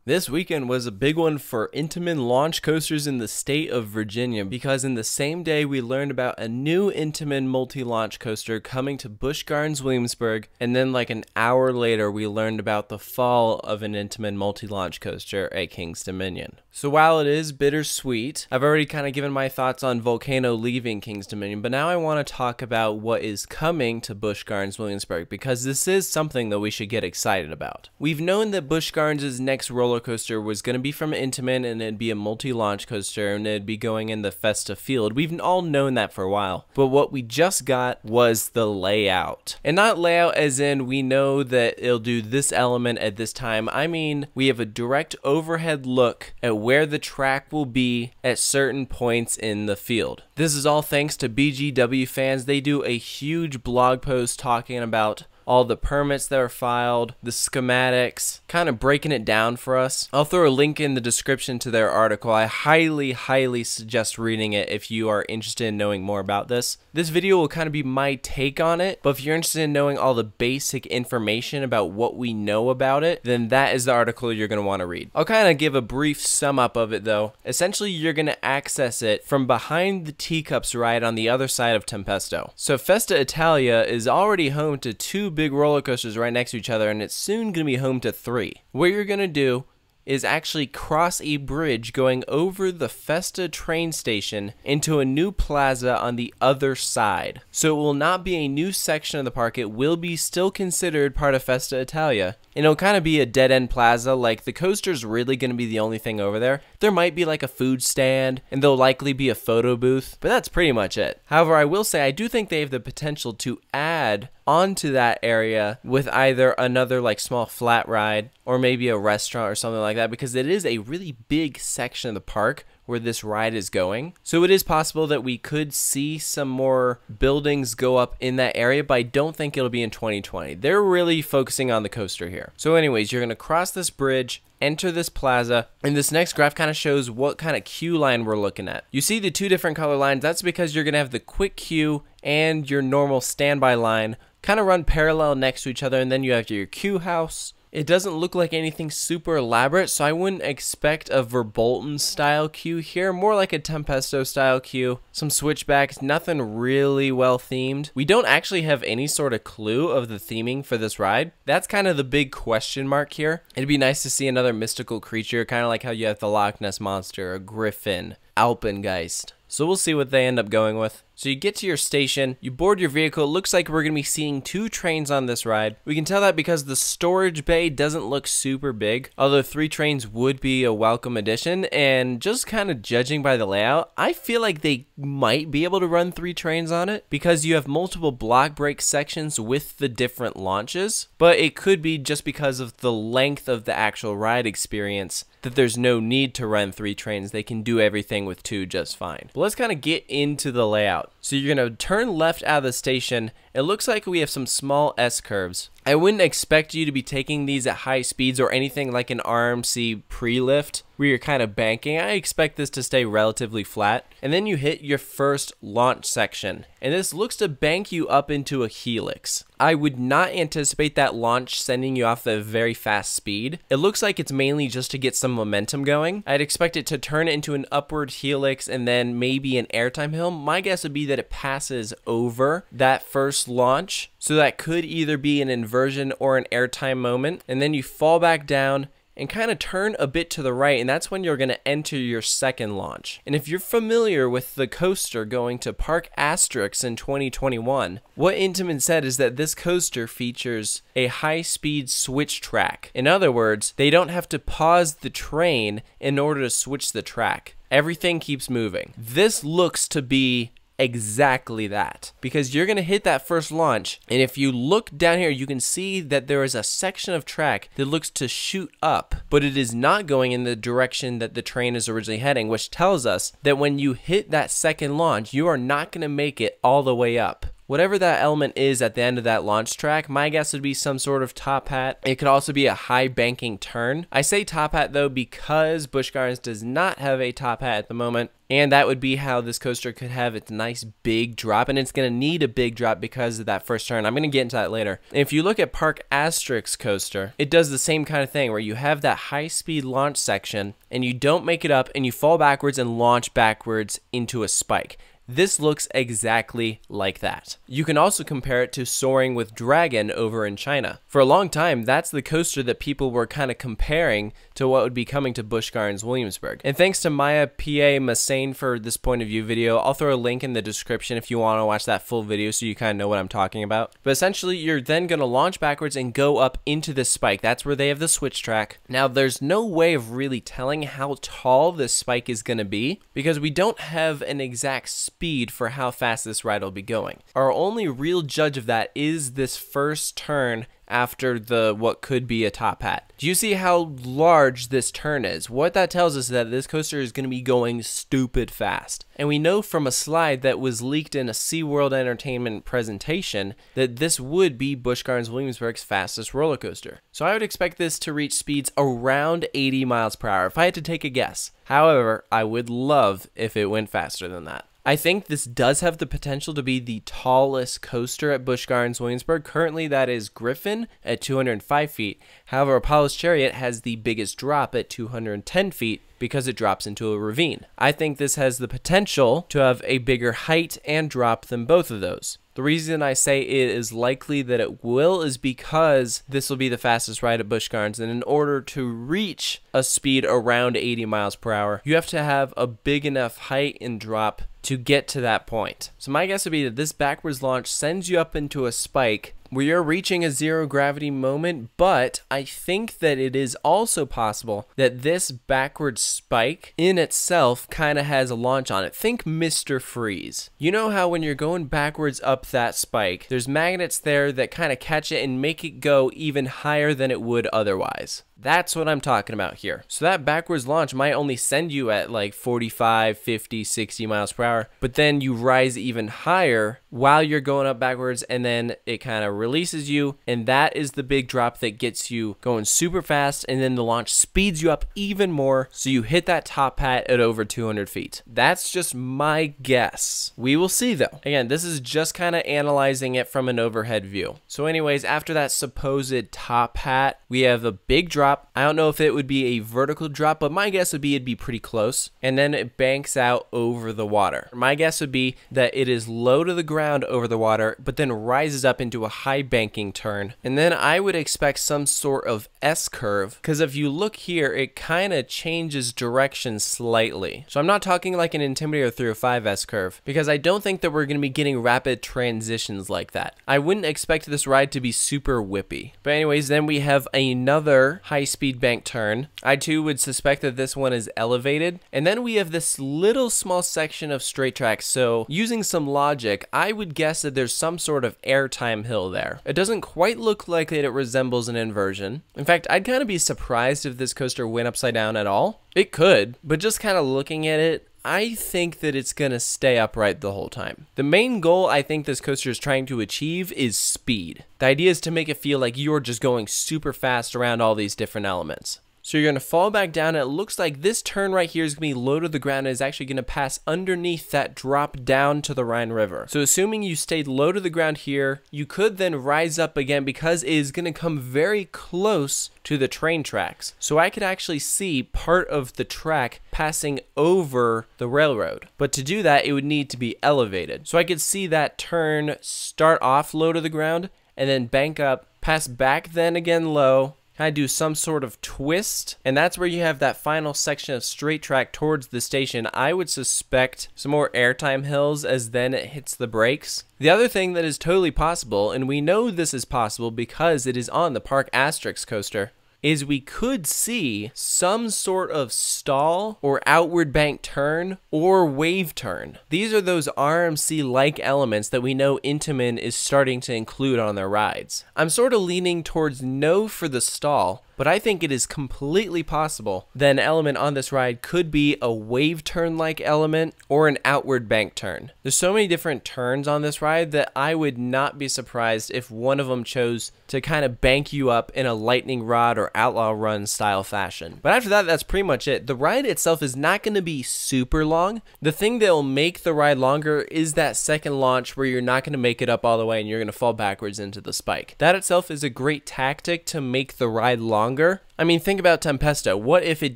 This weekend was a big one for Intamin launch coasters in the state of Virginia, because in the same day we learned about a new Intamin multi-launch coaster coming to Busch Gardens Williamsburg, and then like an hour later we learned about the fall of an Intamin multi-launch coaster at King's Dominion. So while it is bittersweet, I've already kind of given my thoughts on Volcano leaving King's Dominion, but now I want to talk about what is coming to Busch Gardens Williamsburg, because this is something that we should get excited about. We've known that Busch Gardens' next roller coaster was going to be from Intamin, and it'd be a multi-launch coaster, and it'd be going in the Festa field. We've all known that for a while, but what we just got was the layout. And not layout as in we know that it'll do this element at this time. I mean, we have a direct overhead look at where the track will be at certain points in the field. This is all thanks to BGW fans. They do a huge blog post talking about all the permits that are filed, the schematics, kind of breaking it down for us. I'll throw a link in the description to their article. I highly suggest reading it if you are interested in knowing more about this. This video will kind of be my take on it, but if you're interested in knowing all the basic information about what we know about it, then that is the article you're going to want to read. I'll kind of give a brief sum up of it though. Essentially, you're going to access it from behind the Teacups ride on the other side of Tempesto. So Festa Italia is already home to two big roller coasters right next to each other, and it's soon going to be home to three. What you're going to do is actually cross a bridge going over the Festa train station into a new plaza on the other side. So it will not be a new section of the park, it will be still considered part of Festa Italia. And it'll kind of be a dead-end plaza, like the coaster's really going to be the only thing over there. There might be like a food stand, and there'll likely be a photo booth, but that's pretty much it. However, I will say I do think they have the potential to add onto that area with either another like small flat ride or maybe a restaurant or something like that, because it is a really big section of the park where this ride is going. So it is possible that we could see some more buildings go up in that area, but I don't think it'll be in 2020. They're really focusing on the coaster here. So anyways, you're going to cross this bridge, enter this plaza, and this next graph kind of shows what kind of queue line we're looking at. You see the two different color lines. That's because you're going to have the quick queue and your normal standby line kind of run parallel next to each other, and then you have your queue house. It doesn't look like anything super elaborate, so I wouldn't expect a Verbolten style queue here, more like a Tempesto style queue, some switchbacks, nothing really well themed. We don't actually have any sort of clue of the theming for this ride. That's kind of the big question mark here. It'd be nice to see another mystical creature, kind of like how you have the Loch Ness Monster, a Griffin, Alpengeist. So we'll see what they end up going with. So you get to your station, you board your vehicle. It looks like we're going to be seeing two trains on this ride. We can tell that because the storage bay doesn't look super big, although 3 trains would be a welcome addition. And just kind of judging by the layout, I feel like they might be able to run 3 trains on it because you have multiple block break sections with the different launches. But it could be just because of the length of the actual ride experience that there's no need to run 3 trains. They can do everything with 2 just fine. But let's kind of get into the layout. So you're going to turn left out of the station. It looks like we have some small S-curves. I wouldn't expect you to be taking these at high speeds or anything like an RMC pre-lift where you're kind of banking. I expect this to stay relatively flat. And then you hit your first launch section, and this looks to bank you up into a helix. I would not anticipate that launch sending you off at a very fast speed. It looks like it's mainly just to get some momentum going. I'd expect it to turn into an upward helix and then maybe an airtime hill. My guess would be that it passes over that first launch, so that could either be an inversion or an airtime moment, and then you fall back down and kind of turn a bit to the right, and that's when you're going to enter your second launch. And if you're familiar with the coaster going to Park Asterix in 2021, what Intamin said is that this coaster features a high-speed switch track. In other words, they don't have to pause the train in order to switch the track. Everything keeps moving. This looks to be exactly that, because you're going to hit that first launch, and if you look down here you can see that there is a section of track that looks to shoot up, but it is not going in the direction that the train is originally heading, which tells us that when you hit that second launch you are not going to make it all the way up. whatever that element is at the end of that launch track, my guess would be some sort of top hat. It could also be a high banking turn. I say top hat though because Busch Gardens does not have a top hat at the moment, and that would be how this coaster could have its nice big drop, and it's going to need a big drop because of that first turn. I'm going to get into that later. If you look at Park Asterix coaster, it does the same kind of thing where you have that high speed launch section and you don't make it up and you fall backwards and launch backwards into a spike. This looks exactly like that. You can also compare it to Soaring with Dragon over in China. For a long time, that's the coaster that people were kind of comparing to what would be coming to Busch Gardens Williamsburg. And thanks to Maya P.A. Massane for this point of view video. I'll throw a link in the description if you want to watch that full video so you kind of know what I'm talking about. But essentially, you're then going to launch backwards and go up into this spike. That's where they have the switch track. Now, there's no way of really telling how tall this spike is going to be because we don't have an exact speed for how fast this ride will be going. Our only real judge of that is this first turn after the what could be a top hat. Do you see how large this turn is? What that tells us is that this coaster is going to be going stupid fast. And we know from a slide that was leaked in a SeaWorld Entertainment presentation that this would be Busch Gardens Williamsburg's fastest roller coaster. So I would expect this to reach speeds around 80 miles per hour if I had to take a guess. However, I would love if it went faster than that. I think this does have the potential to be the tallest coaster at Busch Gardens Williamsburg. Currently, that is Griffin at 205 feet. However, Apollo's Chariot has the biggest drop at 210 feet because it drops into a ravine. I think this has the potential to have a bigger height and drop than both of those. The reason I say it is likely that it will is because this will be the fastest ride at Busch Gardens, and in order to reach a speed around 80 miles per hour, you have to have a big enough height and drop to get to that point. So my guess would be that this backwards launch sends you up into a spike where you're reaching a zero gravity moment, but I think that it is also possible that this backward spike in itself kind of has a launch on it. Think Mr. Freeze. You know how when you're going backwards up that spike, there's magnets there that kind of catch it and make it go even higher than it would otherwise. That's what I'm talking about here. So that backwards launch might only send you at like 45, 50, 60 miles per hour, but then you rise even higher while you're going up backwards, and then it kind of releases you, and that is the big drop that gets you going super fast, and then the launch speeds you up even more, so you hit that top hat at over 200 feet. That's just my guess. We will see though. Again, this is just kind of analyzing it from an overhead view. So anyways, after that supposed top hat, we have a big drop. I don't know if it would be a vertical drop, but my guess would be it'd be pretty close. And then it banks out over the water. My guess would be that it is low to the ground over the water, but then rises up into a high banking turn. And then I would expect some sort of S-curve, because if you look here, it kind of changes direction slightly. So I'm not talking like an Intimidator 305 S-curve, because I don't think that we're going to be getting rapid transitions like that. I wouldn't expect this ride to be super whippy. But anyways, then we have another high-speed bank turn. I too would suspect that this one is elevated. And then we have this little small section of straight track. So using some logic, I would guess that there's some sort of airtime hill there. It doesn't quite look like it resembles an inversion. In fact, I'd kind of be surprised if this coaster went upside down at all. It could, but just kind of looking at it, I think that it's going to stay upright the whole time. The main goal I think this coaster is trying to achieve is speed. The idea is to make it feel like you're just going super fast around all these different elements. So you're going to fall back down, and it looks like this turn right here is going to be low to the ground and is actually going to pass underneath that drop down to the Rhine River. So assuming you stayed low to the ground here, you could then rise up again because it is going to come very close to the train tracks. So I could actually see part of the track passing over the railroad. But to do that, it would need to be elevated. So I could see that turn start off low to the ground and then bank up, pass back then again low, kind of do some sort of twist, and that's where you have that final section of straight track towards the station. I would suspect some more airtime hills as then it hits the brakes. The other thing that is totally possible, and we know this is possible because it is on the Park Asterix coaster, is we could see some sort of stall or outward bank turn or wave turn. These are those RMC-like elements that we know Intamin is starting to include on their rides. I'm sort of leaning towards no for the stall, but I think it is completely possible that an element on this ride could be a wave turn-like element or an outward bank turn. There's so many different turns on this ride that I would not be surprised if one of them chose to kind of bank you up in a lightning rod or outlaw run style fashion. But after that, that's pretty much it. The ride itself is not going to be super long. The thing that will make the ride longer is that second launch where you're not going to make it up all the way and you're going to fall backwards into the spike. That itself is a great tactic to make the ride longer. I mean, think about Tempesto. What if it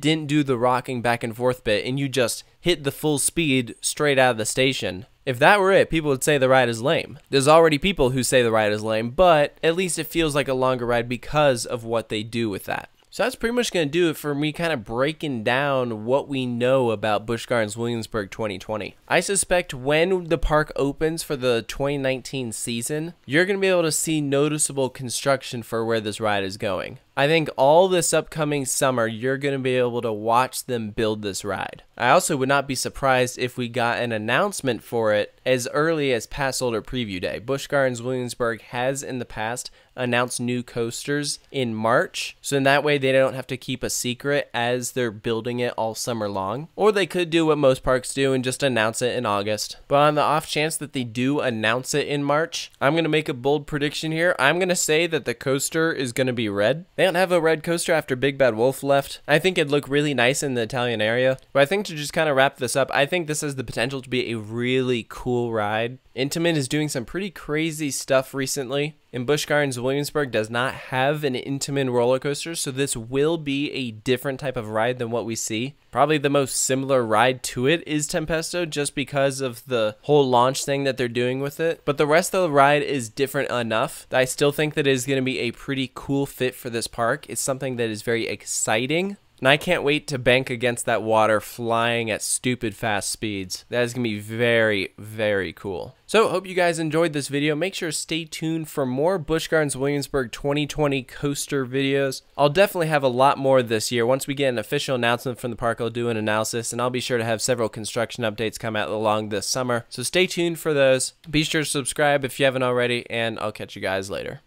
didn't do the rocking back and forth bit and you just hit the full speed straight out of the station? If that were it, people would say the ride is lame. There's already people who say the ride is lame, but at least it feels like a longer ride because of what they do with that. So that's pretty much going to do it for me kind of breaking down what we know about Busch Gardens Williamsburg 2020. I suspect when the park opens for the 2019 season, you're going to be able to see noticeable construction for where this ride is going. I think all this upcoming summer, you're going to be able to watch them build this ride. I also would not be surprised if we got an announcement for it as early as past Older Preview Day. Busch Gardens Williamsburg has in the past announced new coasters in March, so in that way they don't have to keep a secret as they're building it all summer long. Or they could do what most parks do and just announce it in August. But on the off chance that they do announce it in March, I'm going to make a bold prediction here. I'm going to say that the coaster is going to be red. They don't have a red coaster after Big Bad Wolf left. I think it'd look really nice in the Italian area. But I think to just kind of wrap this up, I think this has the potential to be a really cool ride. Intamin is doing some pretty crazy stuff recently, and Busch Gardens Williamsburg does not have an Intamin roller coaster, so this will be a different type of ride than what we see. Probably the most similar ride to it is Tempesto, just because of the whole launch thing that they're doing with it. But the rest of the ride is different enough that I still think that it is going to be a pretty cool fit for this park. It's something that is very exciting. And I can't wait to bank against that water flying at stupid fast speeds. That is going to be very, very cool. So, hope you guys enjoyed this video. Make sure to stay tuned for more Busch Gardens Williamsburg 2020 coaster videos. I'll definitely have a lot more this year. Once we get an official announcement from the park, I'll do an analysis, and I'll be sure to have several construction updates come out along this summer. So stay tuned for those. Be sure to subscribe if you haven't already, and I'll catch you guys later.